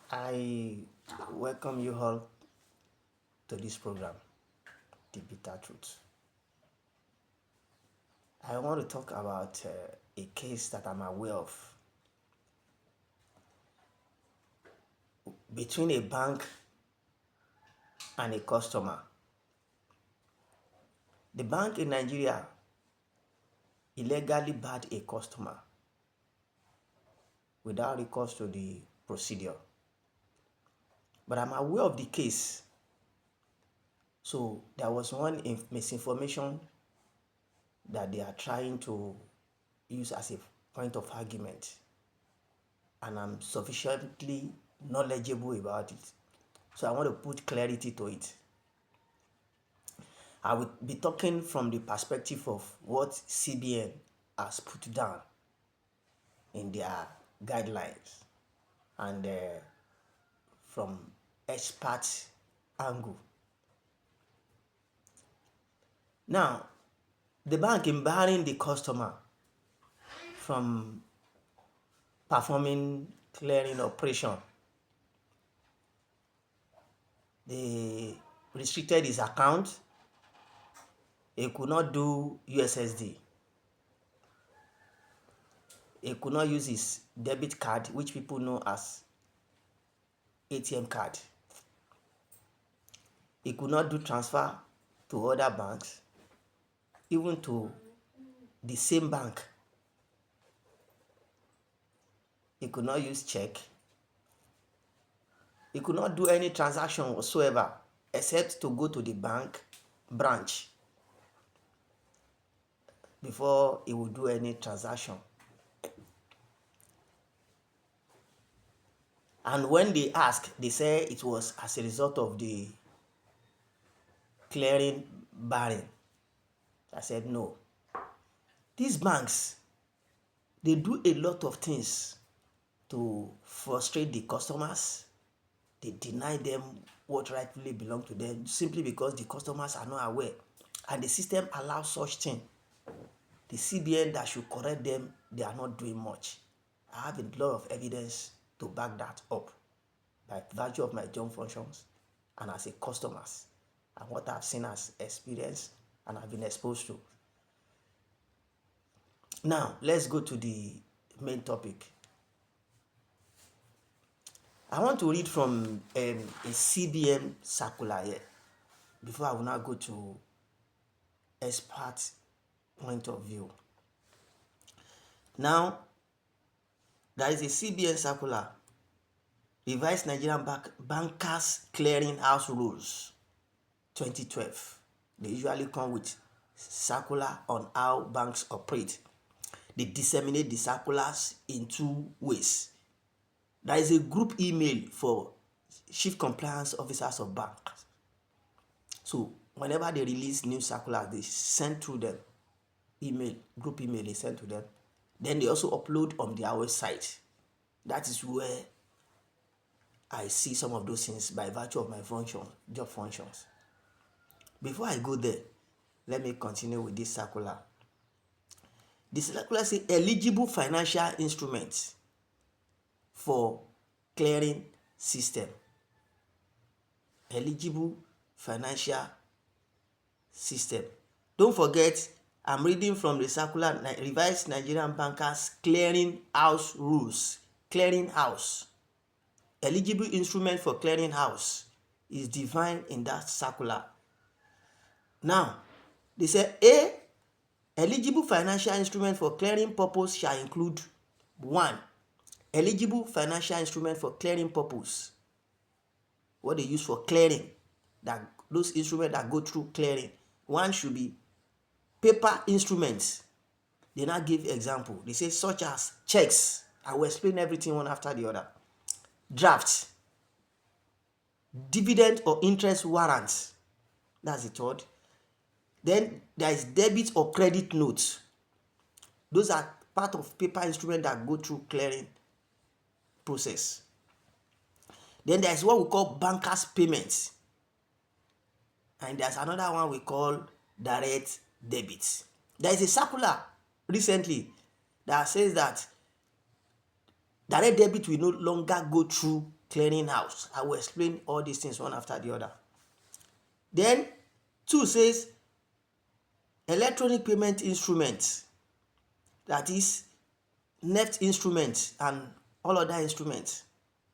I welcome you all to this program, The Bitter Truth. I want to talk about a case that I'm aware of between a bank and a customer. The bank in Nigeria illegally barred a customer without recourse to the procedure. But I'm aware of the case. So there was one misinformation that they are trying to use as a point of argument, and I'm sufficiently knowledgeable about it. So I want to put clarity to it. I will be talking from the perspective of what CBN has put down in their guidelines and from expert angle. Now, the bank in barring the customer from performing clearing operation, they restricted his account. He could not do USSD. He could not use his debit card, which people know as ATM card. He could not do transfer to other banks, even to the same bank. He could not use check. He could not do any transaction whatsoever except to go to the bank branch before he would do any transaction. And when they asked, they say it was as a result of the clearing barring. I said no. These banks, they do a lot of things to frustrate the customers. They deny them what rightfully belongs to them simply because the customers are not aware. And the system allows such thing. The CBN that should correct them, they are not doing much. I have a lot of evidence to back that up by virtue of my job functions and as a customers and what I've seen as experience and I've been exposed to. Now, let's go to the main topic. I want to read from a CBN circular here before I will now go to expert point of view. Now, there is a CBN circular, Revised Nigerian Bankers Clearing House Rules 2012. They usually come with circular on how banks operate. They disseminate the circulars in two ways. There is a group email for chief compliance officers of banks. So whenever they release new circulars, they send through them email, group email they send to them. Then they also upload on their website. That is where I see some of those things by virtue of my job functions. Before I go there, let me continue with this circular. The circular says eligible financial instruments for clearing system. Eligible financial system. Don't forget, I'm reading from the circular Revised Nigerian Bankers Clearing House Rules. Clearing house. Eligible instrument for clearing house is defined in that circular. Now, they say A, eligible financial instrument for clearing purpose shall include 1. Eligible financial instrument for clearing purpose. What they use for clearing, that those instruments that go through clearing. One should be paper instruments. They now give example. They say such as checks. I will explain everything one after the other. Drafts, dividend or interest warrants. That's the third. Then there is debit or credit notes. Those are part of paper instrument that go through clearing process. Then there is what we call bankers payments. And there's another one we call direct debit. There is a circular recently that says that direct debit will no longer go through clearing house. I will explain all these things one after the other. Then 2 says electronic payment instruments, that is NEFT instruments and all other instruments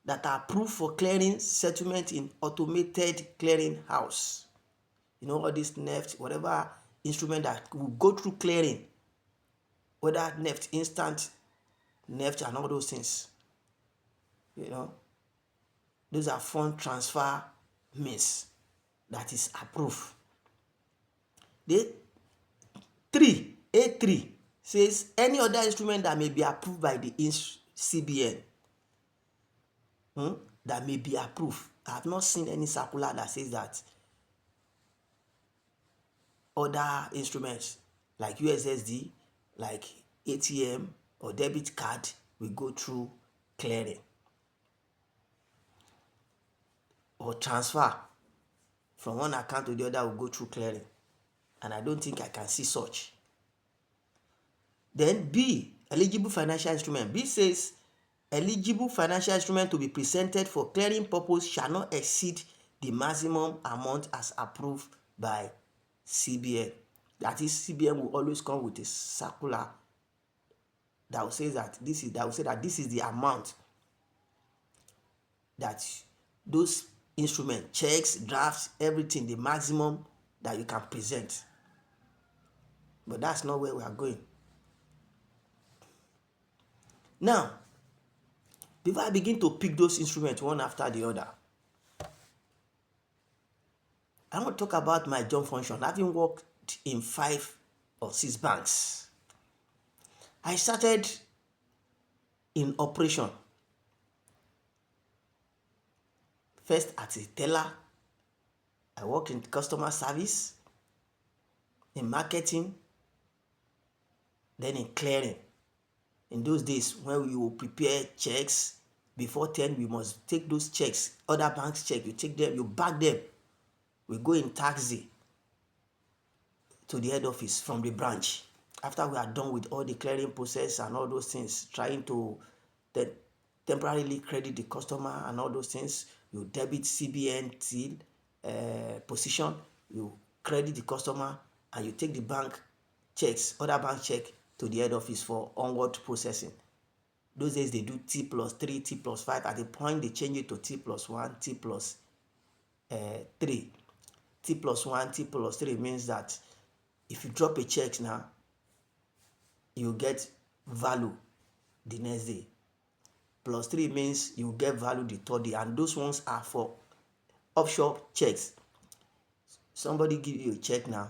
that are approved for clearing settlement in automated clearing house. You know, all this NEFT, whatever instrument that will go through clearing, whether NEFT, instant NEFT and all those things, you know, those are fund transfer means that is approved. The 3, A3 says any other instrument that may be approved by the CBN, that may be approved. I have not seen any circular that says that other instruments like USSD, like ATM or debit card will go through clearing or transfer from one account to the other will go through clearing, and I don't think I can see such. Then B, eligible financial instrument. B says eligible financial instrument to be presented for clearing purpose shall not exceed the maximum amount as approved by CBN. That is, CBN will always come with a circular that will say that this is the amount that those instruments, checks, drafts, everything, the maximum that you can present. But that's not where we are going. Now, before I begin to pick those instruments one after the other, I want to talk about my job function. Having worked in 5 or 6 banks, I started in operation. First as a teller, I worked in customer service, in marketing, then in clearing. In those days, when we will prepare checks, before 10, we must take those checks, other banks' check, you take them, you bag them. We go in taxi to the head office from the branch. After we are done with all the clearing process and all those things, trying to then temporarily credit the customer and all those things, you debit CBN till position, you credit the customer, and you take the bank checks, other bank check, to the head office for onward processing. Those days they do T+3, T+5. At the point they change it to T+1, T+3. T+1, T+3 means that if you drop a check now, you get value the next day. +3 means you get value the third day, and those ones are for offshore checks. Somebody give you a check now,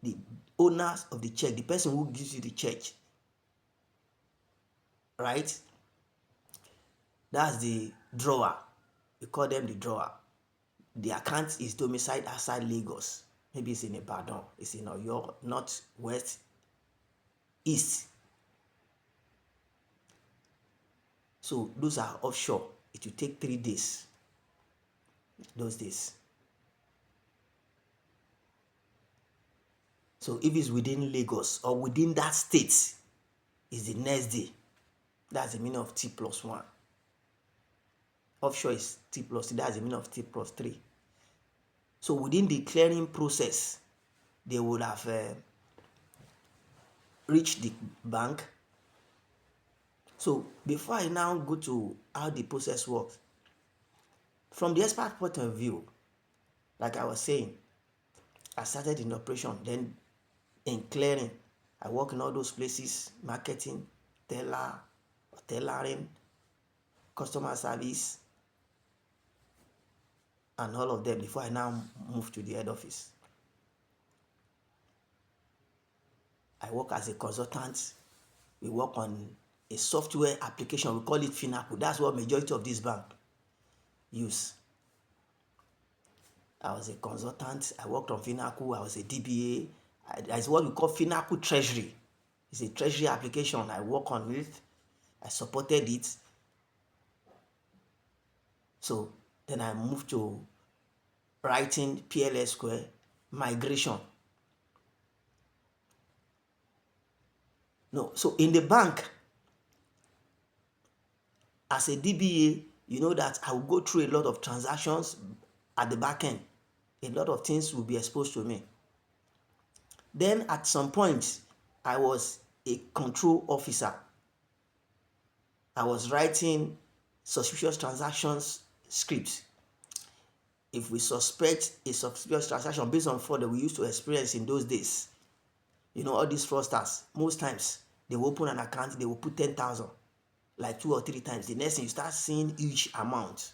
the owners of the check, the person who gives you the check, right? That's the drawer. We call them the drawer. The account is domiciled outside Lagos. Maybe it's in Ibadan, it's in Oyo, north, west, east. So those are offshore. It will take 3 days. Those days. So if it's within Lagos or within that state, it's the next day. That's the meaning of T+1. Offshore is T+3. That's the meaning of T+3. So within the clearing process, they would have reached the bank. So before I now go to how the process works, from the expert point of view, like I was saying, I started in operation, then in clearing. I work in all those places: marketing, tailoring, customer service, and all of them before I now move to the head office. I work as a consultant. We work on a software application. We call it Finacle. That's what majority of this bank use. I was a consultant. I worked on Finacle. I was a DBA. It's what we call Finacle Treasury. It's a treasury application. I work on it. I supported it. So then I moved to writing PLS Square, migration. No, so in the bank, as a DBA, you know that I will go through a lot of transactions at the back end. A lot of things will be exposed to me. Then at some point, I was a control officer. I was writing suspicious transactions scripts. If we suspect a suspicious transaction based on fraud that we used to experience in those days, you know, all these fraudsters, most times they will open an account, they will put 10,000, like 2 or 3 times. The next thing you start seeing huge amount.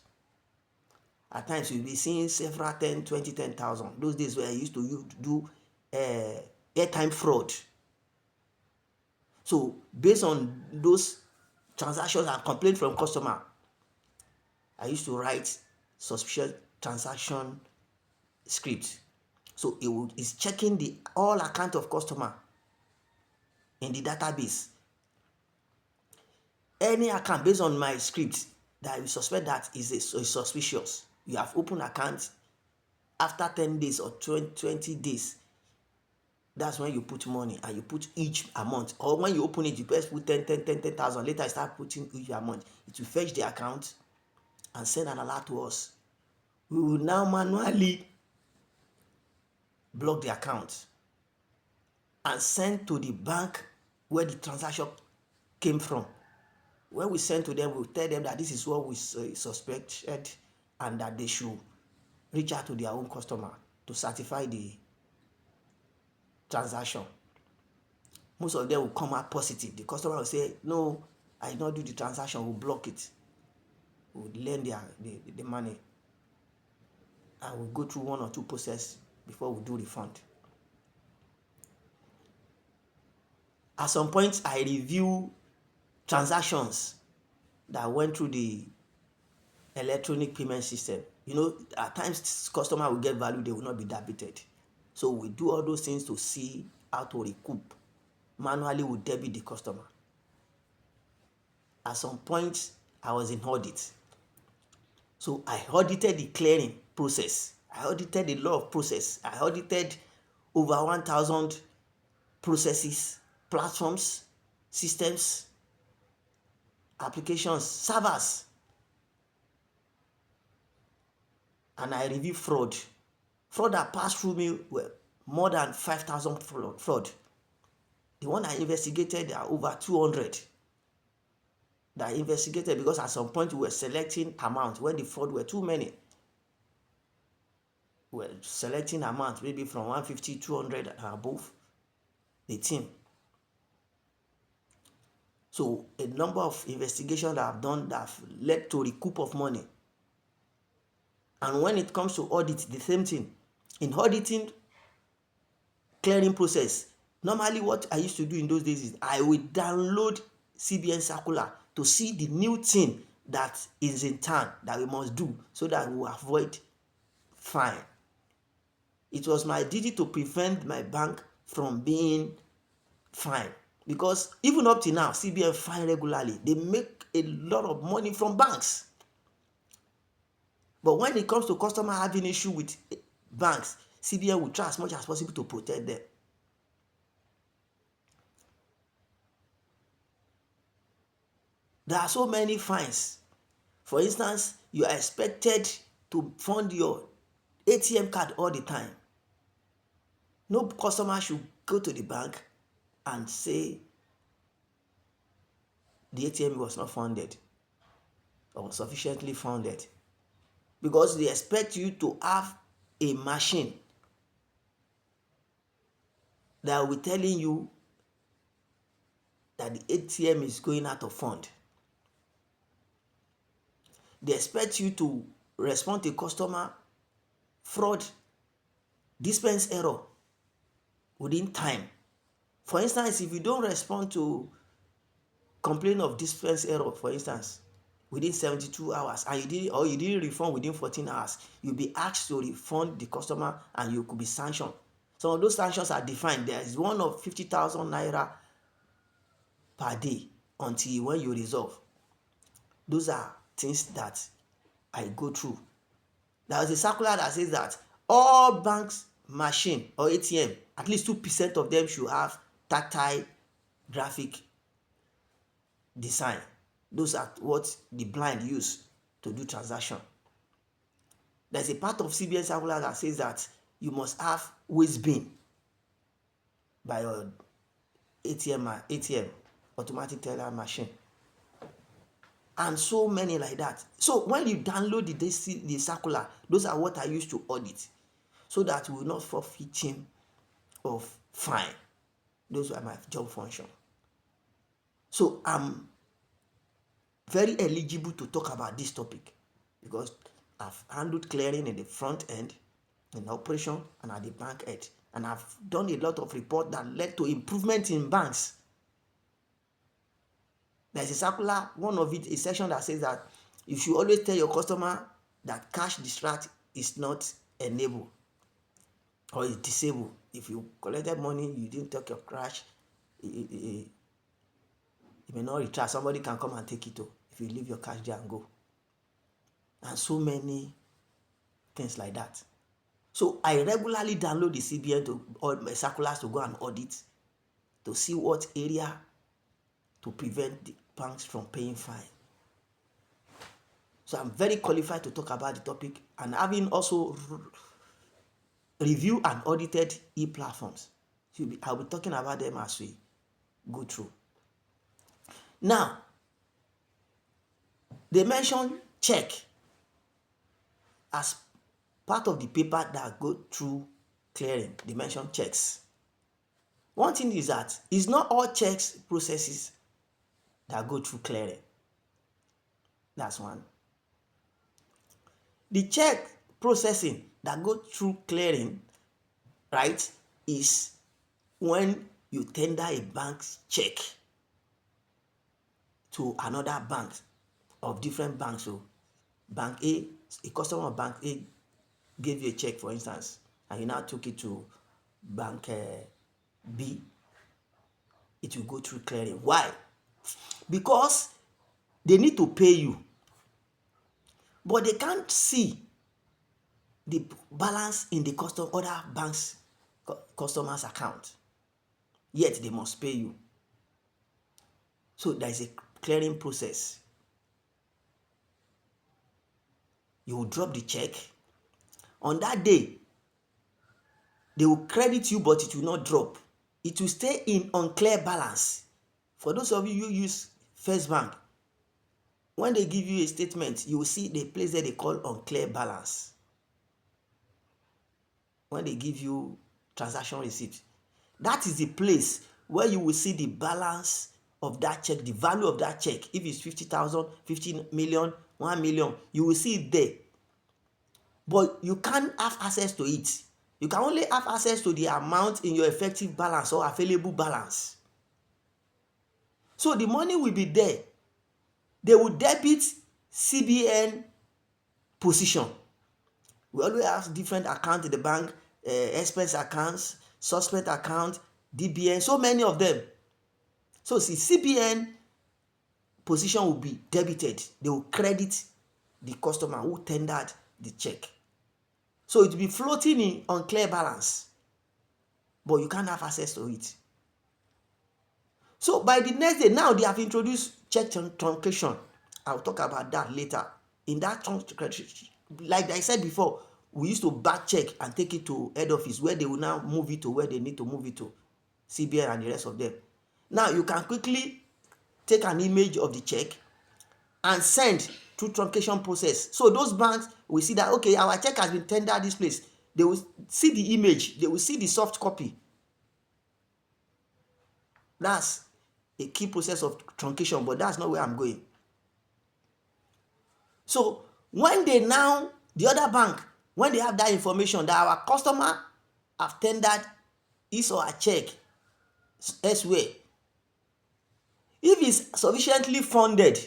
At times you'll be seeing several 10, 20, 10,000. Those days where I used to do airtime fraud. So based on those transactions and complaint from customer, I used to write suspicious transaction script. So it's checking the all account of customer in the database. Any account based on my script that you suspect that is suspicious, you have opened account after 10 days or 20 days, that's when you put money and you put each amount. Or when you open it, you first put 10,000. Later, you start putting each amount. It will fetch the account and send an alert to us. We will now manually block the account and send to the bank where the transaction came from. When we send to them, we'll tell them that this is what we suspected and that they should reach out to their own customer to certify the transaction. Most of them will come out positive. The customer will say, no, I did not do the transaction. We'll block it. We'll lend the money. And we'll go through 1 or 2 processes before we do refund. At some point, I review transactions that went through the electronic payment system. You know, at times, customer will get value, they will not be debited. So we do all those things to see how to recoup. Manually, we debit the customer. At some point, I was in audit. So I audited the clearing process. I audited the law of process. I audited over 1,000 processes, platforms, systems, applications, servers. And I reviewed fraud. Fraud that passed through me were more than 5,000 fraud. The one I investigated are over 200 that I investigated, because at some point we were selecting amount when the fraud were too many. We were selecting amount maybe from 150, 200 and above the team. So a number of investigations that I've done that have led to recoup of money. And when it comes to audit, the same thing. In auditing clearing process, normally what I used to do in those days is I would download CBN circular to see the new thing that is in town that we must do so that we will avoid fine. It was my duty to prevent my bank from being fined, because even up to now, CBN fine regularly. They make a lot of money from banks. But when it comes to customer having issue with banks, CBN will try as much as possible to protect them. There are so many fines. For instance, you are expected to fund your ATM card all the time. No customer should go to the bank and say the ATM was not funded or sufficiently funded, because they expect you to have a machine that will be telling you that the ATM is going out of fund. They expect you to respond to customer fraud, dispense error within time. For instance, if you don't respond to complaint of dispense error, for instance, within 72 hours, and you didn't refund within 14 hours, you'll be asked to refund the customer and you could be sanctioned. Some of those sanctions are defined. There is one of 50,000 naira per day until when you resolve. Those are things that I go through. There is a circular that says that all banks machine or ATM, at least 2% of them should have tactile graphic design. Those are what the blind use. to do transaction. There's a part of CBN circular that says that you must have waste bin by your ATM, automatic teller machine, and so many like that. So when you download the circular, those are what I use to audit, so that we will not forfeit him of fine. Those are my job function. So I'm very eligible to talk about this topic because I've handled clearing in the front end, in operation, and at the bank end. And I've done a lot of reports that led to improvement in banks. There's a circular, one of it, a section that says that you should always tell your customer that cash distract is not enabled or is disabled. If you collected money, you didn't take your cash, you may not retrieve. Somebody can come and take it too if you leave your cash there and go. And so many things like that. So I regularly download the CBN to all my circulars to go and audit to see what area to prevent the banks from paying fine. So I'm very qualified to talk about the topic, and having also reviewed and audited e-platforms. I'll be talking about them as we go through. Now, they mention check as part of the paper that go through clearing. They mention checks. One thing is that it's not all checks processes that go through clearing. That's one. The check processing that go through clearing, right, is when you tender a bank's check to another bank of different banks. So bank A, a customer of bank A gave you a check, for instance, and you now took it to bank B, it will go through clearing. Why? Because they need to pay you, but they can't see the balance in the other banks' customers' account, yet they must pay you. So there is a clearing process. You will drop the check. On that day, they will credit you, but it will not drop. It will stay in unclear balance. For those of you who use First Bank, when they give you a statement, you will see the place that they call unclear balance. When they give you transaction receipt, that is the place where you will see the balance of that check, the value of that check. If it's 50,000, 15 million, 1 million, you will see it there. But you can't have access to it. You can only have access to the amount in your effective balance or available balance. So the money will be there. They will debit CBN position. We always have different accounts in the bank, expense accounts, suspect account, DBN, so many of them. So see, CBN position will be debited. They will credit the customer who tendered the check. So it will be floating in unclear balance, but you can't have access to it. So by the next day, now they have introduced check truncation. I'll talk about that later. In that truncation, like I said before, we used to back check and take it to head office, where they will now move it to where they need to move it to, CBN and the rest of them. Now you can quickly take an image of the check and send through truncation process. So those banks will see that, okay, our check has been tendered this place. They will see the image, they will see the soft copy. That's a key process of truncation, but that's not where I'm going. So when they now, the other bank, when they have that information that our customer have tendered his or her check elsewhere, if it's sufficiently funded,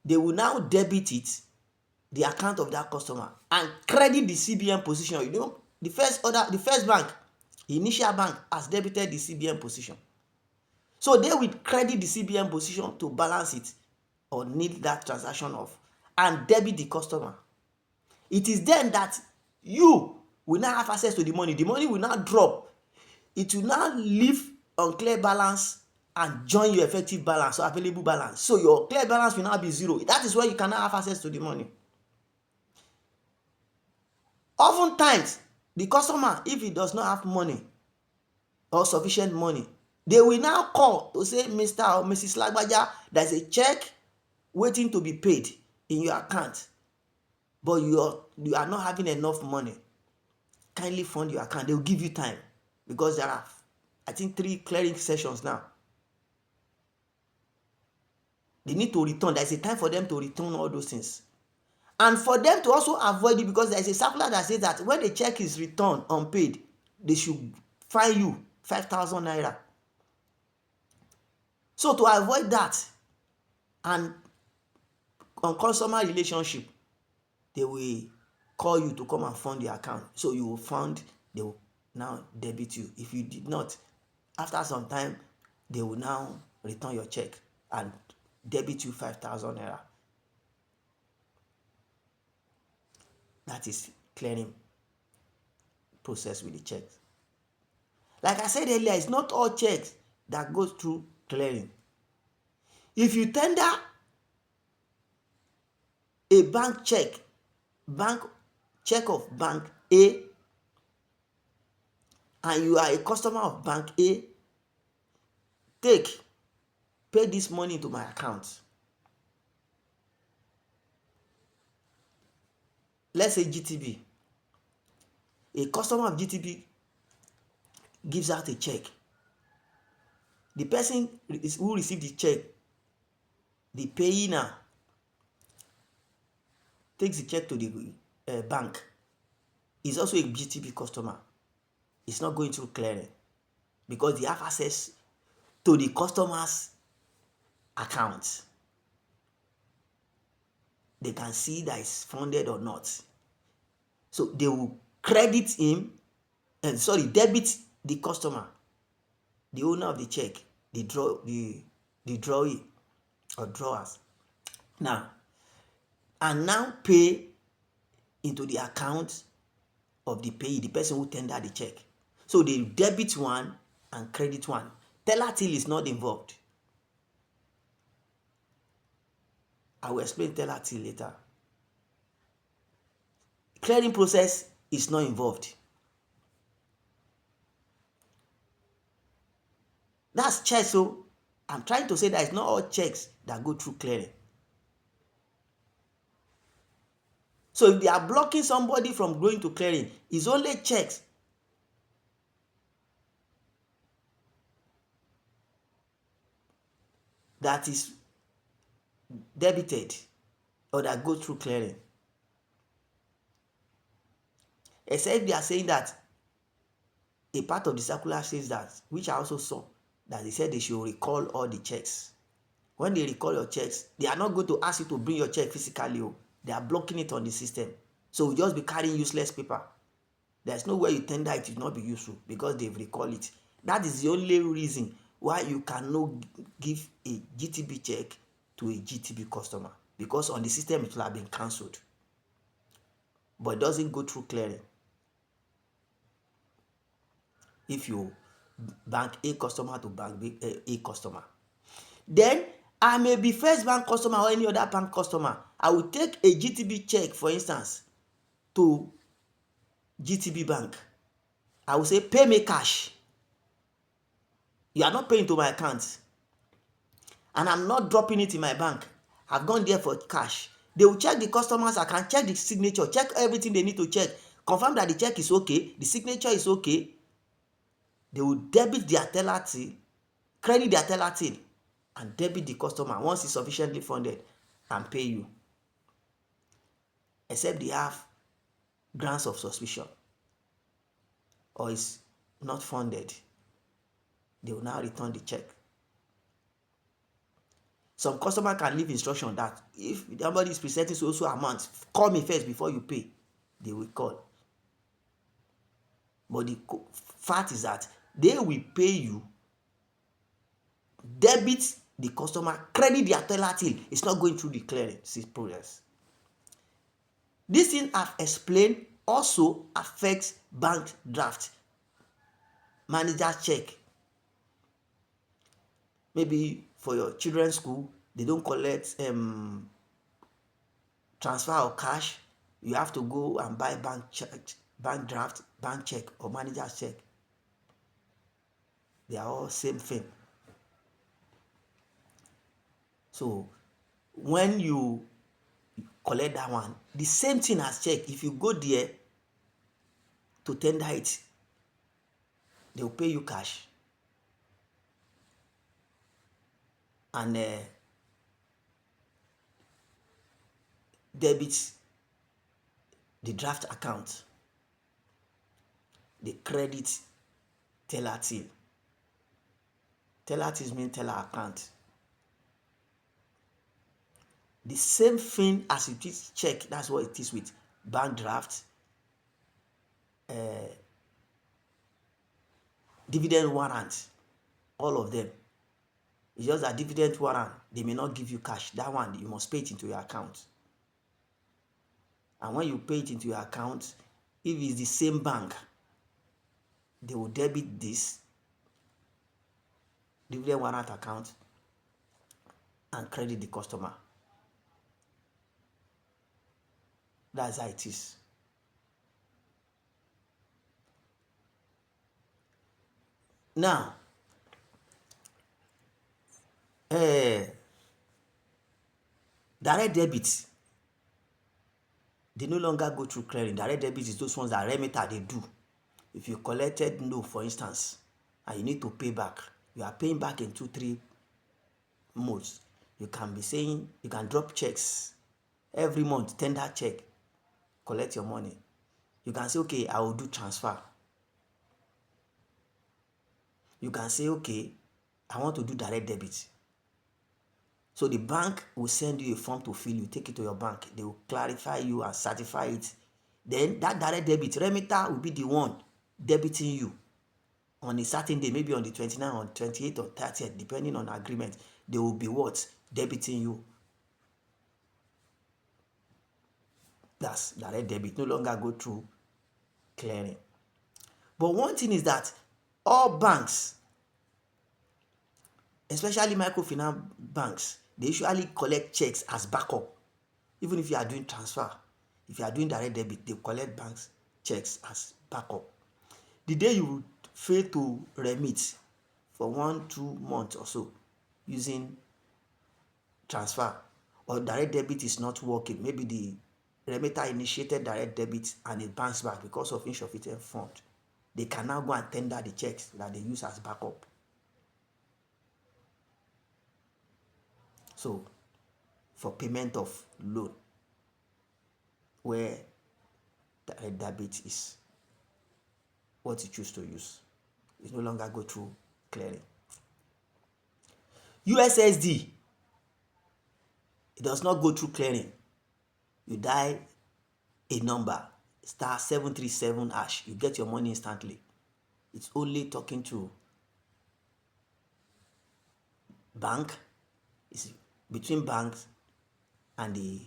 they will now debit it, the account of that customer, and credit the CBN position. You know, the first bank, the initial bank, has debited the CBN position. So they will credit the CBN position to balance it or need that transaction off and debit the customer. It is then that you will now have access to the money. The money will now drop. It will now leave unclear balance and join your effective balance or available balance. So your clear balance will now be 0. That is where you cannot have access to the money. Oftentimes, the customer, if he does not have money or sufficient money, they will now call to say, Mr. or Mrs. Lagbaja, there's a check waiting to be paid in your account, but you are not having enough money. Kindly fund your account. They will give you time, because there are, I think, 3 clearing sessions now. They need to return. There is a time for them to return all those things. And for them to also avoid it, because there is a circular that says that when the check is returned unpaid, they should fine you 5,000 naira. So to avoid that, and on customer relationship, they will call you to come and fund the account. So you will fund, they will now debit you. If you did not, after some time, they will now return your check and debit you 5,000 naira. That is clearing process with the checks. Like I said earlier, it's not all checks that goes through clearing. If you tender a bank check of bank A, and you are a customer of bank A, pay this money into my account. Let's say GTB. A customer of GTB gives out a check. The person who received the check, the payee now, takes the check to the bank. Is also a GTB customer. It's not going through clearing, because they have access to the customer's account. They can see that it's funded or not. So they will credit him, debit the customer, the owner of the check, the drawee or drawers. Now pay into the account of the payee, the person who tendered the check. So they debit one and credit one. Teller till is not involved. I will explain teller till later. Clearing process is not involved. That's checks. So I'm trying to say that it's not all checks that go through clearing. So if they are blocking somebody from going to clearing, it's only checks that is debited or that go through clearing. Except they are saying that a part of the circular says that, which I also saw, that they said they should recall all the checks. When they recall your checks, they are not going to ask you to bring your check physically. They are blocking it on the system. So you'll just be carrying useless paper. There's no way you tender it will not be useful, because they've recalled it. That is the only reason why you cannot give a GTB check to a GTB customer, because on the system it will have been cancelled. But it doesn't go through clearing. If you bank A customer to bank B, A customer, then I may be First Bank customer or any other bank customer. I will take a GTB check, for instance, to GTB Bank. I will say, pay me cash. You are not paying to my account, and I'm not dropping it in my bank. I've gone there for cash. They will check the customer's account, check the signature, check everything they need to check, confirm that the check is okay, the signature is okay. They will debit their teller till, credit their teller till, and debit the customer once it's sufficiently funded and pay you. Except they have grounds of suspicion or is not funded, they will now return the check. Some customer can leave instruction that if somebody is presenting so amount, call me first before you pay. They will call. But the fact is that they will pay you, debit the customer, credit their teller till. It's not going through the clearing process. This thing I've explained also affects bank draft, manager check. Maybe for your children's school, they don't collect transfer or cash. You have to go and buy bank check, bank draft, bank check, or manager's check. They are all same thing. So when you collect that one, the same thing as check. If you go there to tender it, they will pay you cash, and debit the draft account, the credit teller till. Teller till means teller account. The same thing as it is check, that's what it is with bank draft, dividend warrant, all of them. It's just that dividend warrant, they may not give you cash. That one, you must pay it into your account. And when you pay it into your account, if it's the same bank, they will debit this dividend warrant account and credit the customer. That's how it is. Now, direct debit, they no longer go through clearing. Direct debit is those ones that remitter they do. If you collected no, for instance, and you need to pay back, you are paying back in 2-3 modes. You can be saying, you can drop checks every month, tender check, collect your money. You can say, okay, I will do transfer. You can say, okay, I want to do direct debit. So the bank will send you a form to fill. You take it to your bank. They will clarify you and certify it. Then that direct debit, remitter will be the one debiting you on a certain day, maybe on the 29th, or 28th, or 30th, depending on agreement. They will be what? Debiting you. That's direct debit. No longer go through clearing. But one thing is that all banks, especially microfinance banks, they usually collect checks as backup. Even if you are doing transfer, if you are doing direct debit, they collect banks checks as backup. The day you fail to remit for 1-2 months or so using transfer, or direct debit is not working, maybe the remitter initiated direct debit and it bounced back because of insufficient fund, they can now go and tender the checks that they use as backup. So for payment of loan, where direct debit is what you choose to use, it no longer go through clearing. USSD, it does not go through clearing. You dial a number *737#, you get your money instantly. It's only talking to bank. It's between banks and the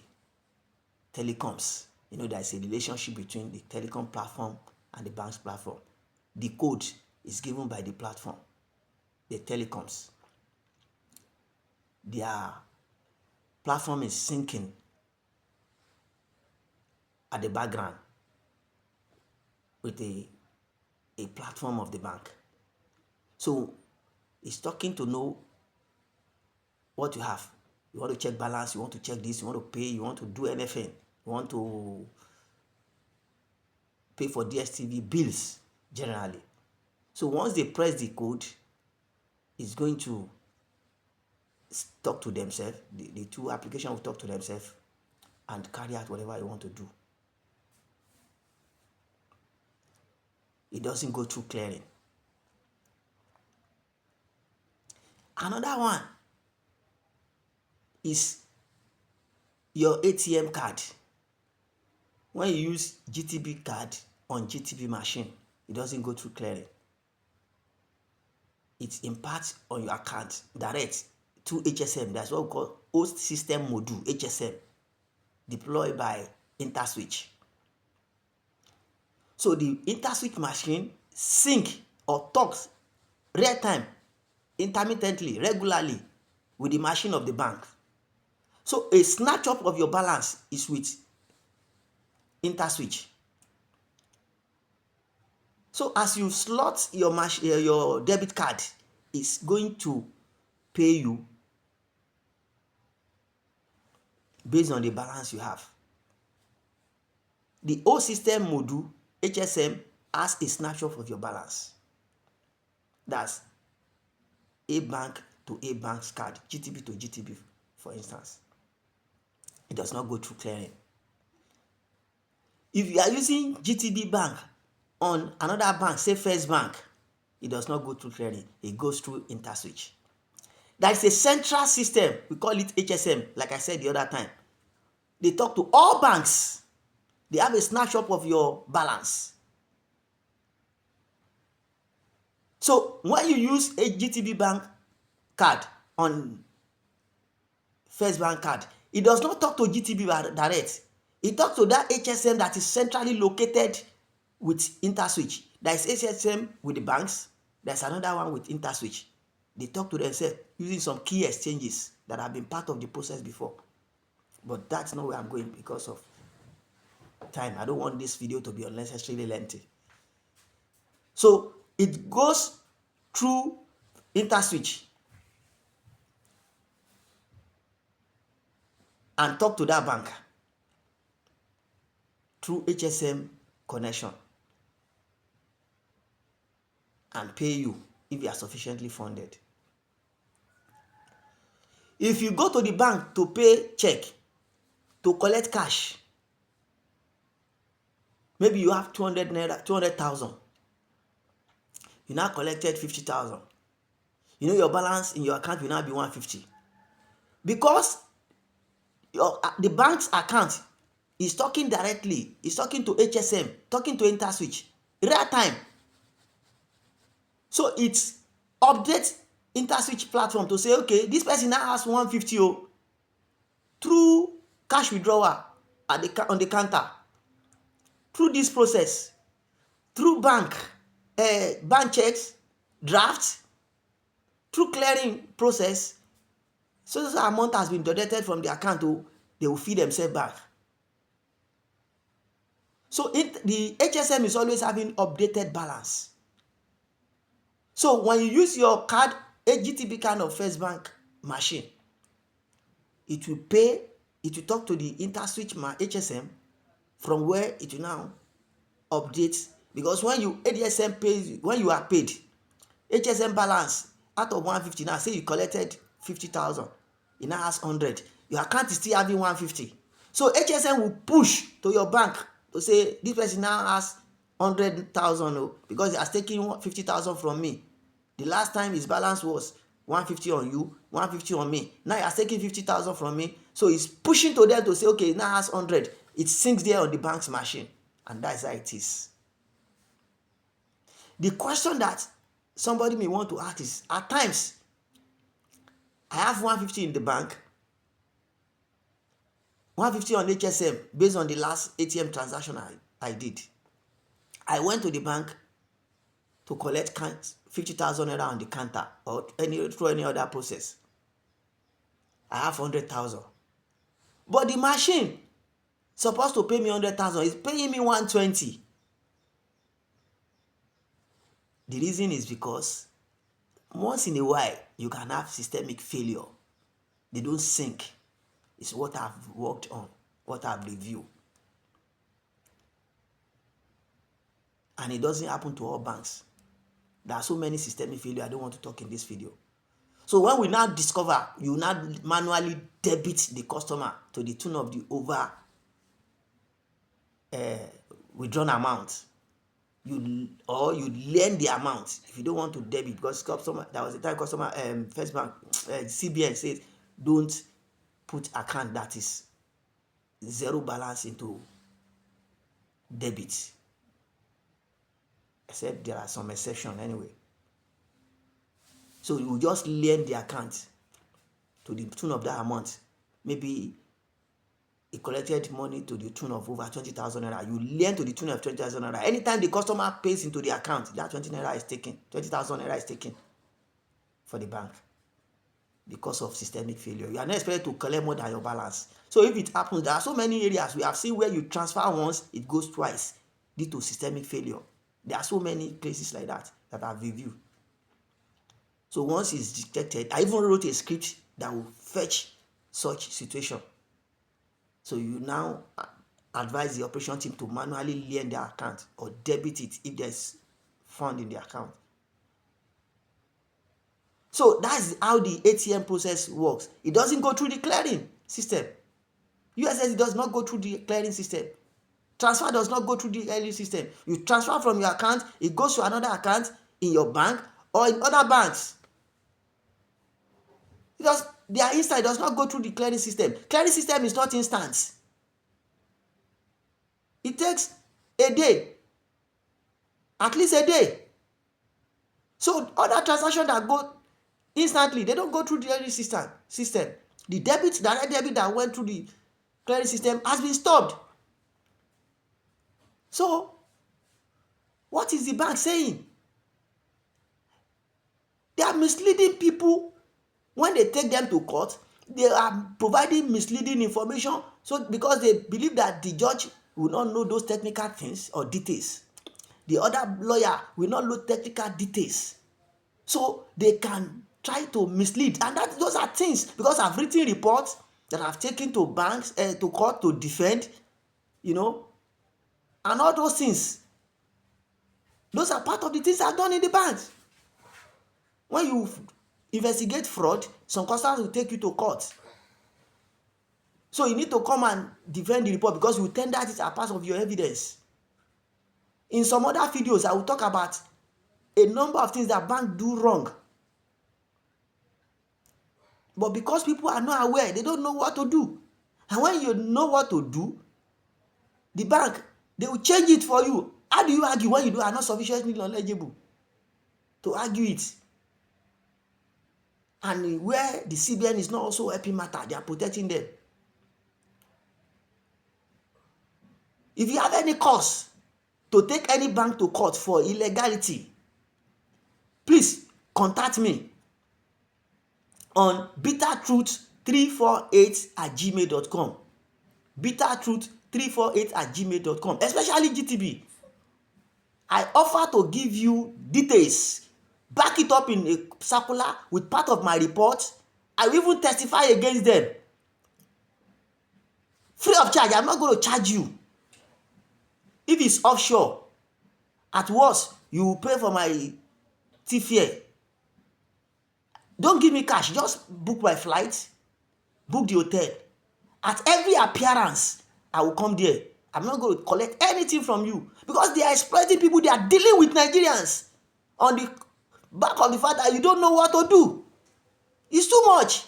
telecoms. You know, there's a relationship between the telecom platform and the bank's platform. The code is given by the platform, the telecoms. Their platform is syncing at the background with a platform of the bank. So it's talking to know what you have. You want to check balance, you want to check this, you want to pay, you want to do anything, you want to pay for DSTV bills generally. So once they press the code, it's going to talk to themselves. The two applications will talk to themselves and carry out whatever you want to do. It doesn't go through clearing. Another one is your ATM card. When you use GTB card on GTB machine, it doesn't go through clearing. It imparts on your account direct through HSM. That's what we call host system module, HSM, deployed by InterSwitch. So the InterSwitch machine sync or talks real time intermittently, regularly with the machine of the bank. So a snatch up of your balance is with interswitch. So as you slot your debit card, it's going to pay you based on the balance you have. The old system module, HSM, has a snapshot of your balance. That's a bank to a bank's card, GTB to GTB, for instance. It does not go through clearing. If you are using GTB bank on another bank, say First Bank, it does not go through clearing. It goes through interswitch. There is a central system, we call it HSM, like I said the other time. They talk to all banks. They have a snapshot of your balance. So when you use a GTB bank card on First Bank card, it does not talk to GTB direct. It talks to that HSM that is centrally located with interswitch. There is HSM with the banks. There's another one with interswitch. They talk to themselves using some key exchanges that have been part of the process before. But that's not where I'm going because of time. I don't want this video to be unnecessarily lengthy. So it goes through interswitch and talk to that bank through HSM connection and pay you if you are sufficiently funded. If you go to the bank to pay check, to collect cash, maybe you have 200,000. You now collected 50,000. You know your balance in your account will now be 150. Because the bank's account is talking directly, is talking to HSM, talking to interswitch, real time. So it updates interswitch platform to say, okay, this person now has 150 through cash withdrawal on the counter. Through this process, through bank checks, drafts, through clearing process, so this amount has been deducted from the account, they will feed themselves back. So the HSM is always having updated balance. So when you use your card, a GTB kind of First Bank machine, it will talk to the interswitch HSM from where it will now update. Because when you ADSM pays, when you are paid, HSM balance out of 150, now say you collected 50,000, it now has 100. Your account is still having 150. So HSM will push to your bank to say this person now has 100,000 because he has taken 50,000 from me. The last time his balance was 150 on you, 150 on me. Now he has taken 50,000 from me. So he's pushing to them to say, okay, now has 100. It syncs there on the bank's machine. And that's how it is. The question that somebody may want to ask is, at times, I have 150 in the bank, 150 on HSM based on the last ATM transaction I did. I went to the bank to collect 50,000 naira on the counter or through any other process. I have 100,000. But the machine supposed to pay me 100,000 is paying me 120. The reason is because once in a while you can have systemic failure. They don't sync. It's what I've worked on, what I've reviewed. And it doesn't happen to all banks. There are so many systemic failure I don't want to talk in this video. So when we now discover, you now manually debit the customer to the tune of the over withdrawn amount. You lend the amount if you don't want to debit, because customer, there was a time customer First Bank CBN says don't put account that is zero balance into debit, except there are some exceptions anyway. So you just lend the account to the tune of that amount. Maybe he collected money to the tune of over 20,000 naira. You lend to the tune of 20,000 naira. Anytime the customer pays into the account, that 20,000 naira is taken. for the bank because of systemic failure. You are not expected to collect more than your balance. So if it happens, there are so many areas we have seen where you transfer once, it goes twice due to systemic failure. There are so many cases like that I've reviewed. So once it's detected, I even wrote a script that will fetch such situation. So you now advise the operation team to manually lien their account or debit it if there's fund in the account. So that's how the ATM process works. It doesn't go through the clearing system. USSD does not go through the clearing system. Transfer does not go through the clearing system. You transfer from your account, it goes to another account in your bank or in other banks. Because their instant does not go through the clearing system. Clearing system is not instant. It takes a day, at least a day. So other transactions that go instantly, they don't go through the clearing system. The direct debit that went through the clearing system has been stopped. So what is the bank saying? They are misleading people. When they take them to court, they are providing misleading information, so because they believe that the judge will not know those technical things or details. The other lawyer will not know technical details. So they can try to mislead. And those are things, because I've written reports that I've taken to banks, to court to defend, and all those things. Those are part of the things I've done in the banks. When you investigate fraud, some customers will take you to court. So you need to come and defend the report because you tender it as part of your evidence. In some other videos, I will talk about a number of things that banks do wrong. But because people are not aware, they don't know what to do. And when you know what to do, the bank, they will change it for you. How do you argue when you are not sufficiently knowledgeable to argue it? And where the CBN is not also helping matter, they are protecting them. If you have any cause to take any bank to court for illegality, please contact me on bittertruth348@gmail.com. bittertruth348@gmail.com, especially GTB. I offer to give you details, back it up in a circular with part of my report. I will even testify against them. Free of charge. I'm not going to charge you. If it's offshore, at worst, you will pay for my fare. Don't give me cash. Just book my flight, book the hotel. At every appearance, I will come there. I'm not going to collect anything from you because they are exploiting people. They are dealing with Nigerians on the back of the fact that you don't know what to do. It's too much.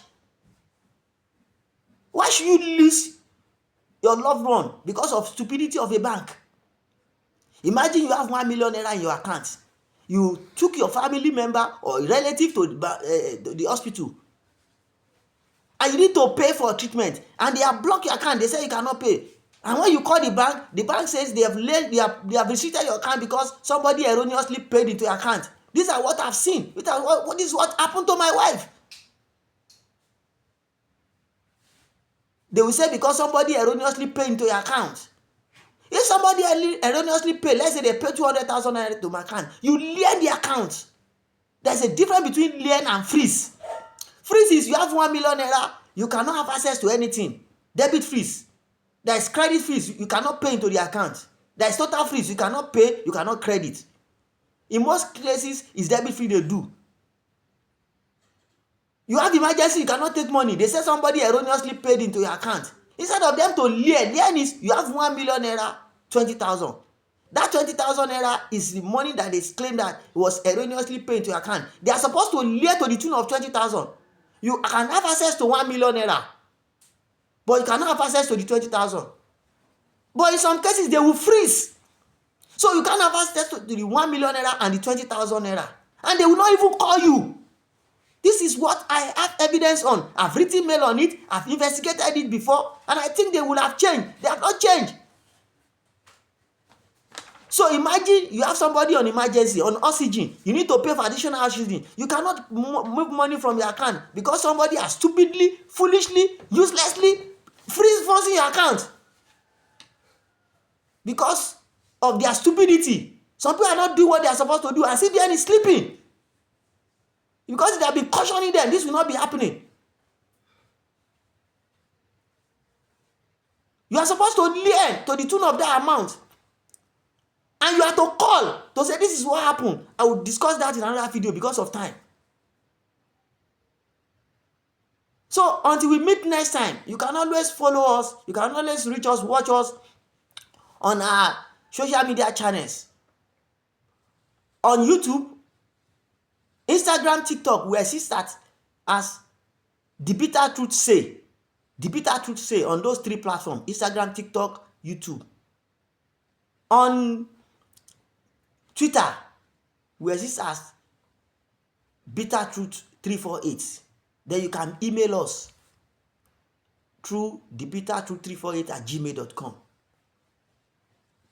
Why should you lose your loved one because of stupidity of a bank? Imagine you have 1 million naira in your account. You took your family member or relative to the hospital, and you need to pay for treatment, and they have blocked your account. They say you cannot pay. And when you call the bank says they have restricted your account because somebody erroneously paid into your account. These are what I've seen. This is what happened to my wife. They will say because somebody erroneously paid into your account. If somebody erroneously paid, let's say they paid 200,000 naira to my account, you lien the account. There's a difference between lien and freeze. Freeze is you have 1 million naira, you cannot have access to anything. Debit freeze. There is credit freeze, you cannot pay into the account. There is total freeze, you cannot pay, you cannot credit. In most cases, it's debit freeze they do. You have emergency, you cannot take money. They say somebody erroneously paid into your account. Instead of them to lien is you have 1 million naira, 20,000. That 20,000 naira is the money that they claim that was erroneously paid into your account. They are supposed to lien to the tune of 20,000. You can have access to 1 million naira, but you cannot have access to the 20,000. But in some cases, they will freeze. So you can't have access to the 1 million naira and the 20,000 naira. And they will not even call you. This is what I have evidence on. I've written mail on it. I've investigated it before. And I think they will have changed. They have not changed. So imagine you have somebody on emergency, on oxygen. You need to pay for additional oxygen. You cannot move money from your account because somebody has stupidly, foolishly, uselessly freeze funds in your account because of their stupidity. Some people are not doing what they are supposed to do, and CBN is sleeping because they have been cautioning them this will not be happening. You are supposed to lend to the tune of that amount, and you have to call to say this is what happened. I will discuss that in another video because of time. So until we meet next time, you can always follow us. You can always reach us, watch us on our social media channels. On YouTube, Instagram, TikTok, we exist as The Bitter Truth Say. The Bitter Truth Say on those 3 platforms: Instagram, TikTok, YouTube. On Twitter, we exist as Bitter Truth 348. Then you can email us through thebittertruth348@gmail.com.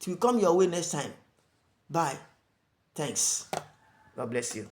Till we come your way next time. Bye. Thanks. God bless you.